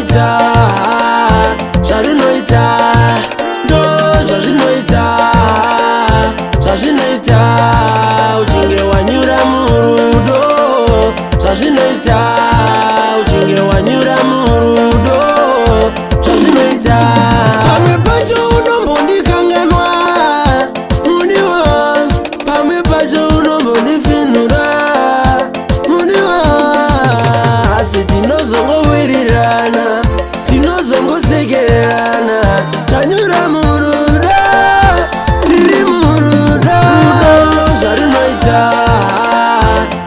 zvazvinoita, zvazvinoita, ndo zvazvinoita, zvazvinoita uchinge wanyura murudo, zvazvinoita uchinge wanyura murudo, zvazvinoita. Pamwe pacho unombondikanganwa muniwa, pamwe pacho unombondifinura muniwa, asi tinozongowirirana, tinozongosekererana, tanyura murudo, tiri murudo. Zvazvinoita,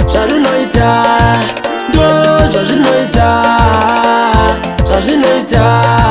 zvazvinoita, ndo zvazvinoita, zvazvinoita.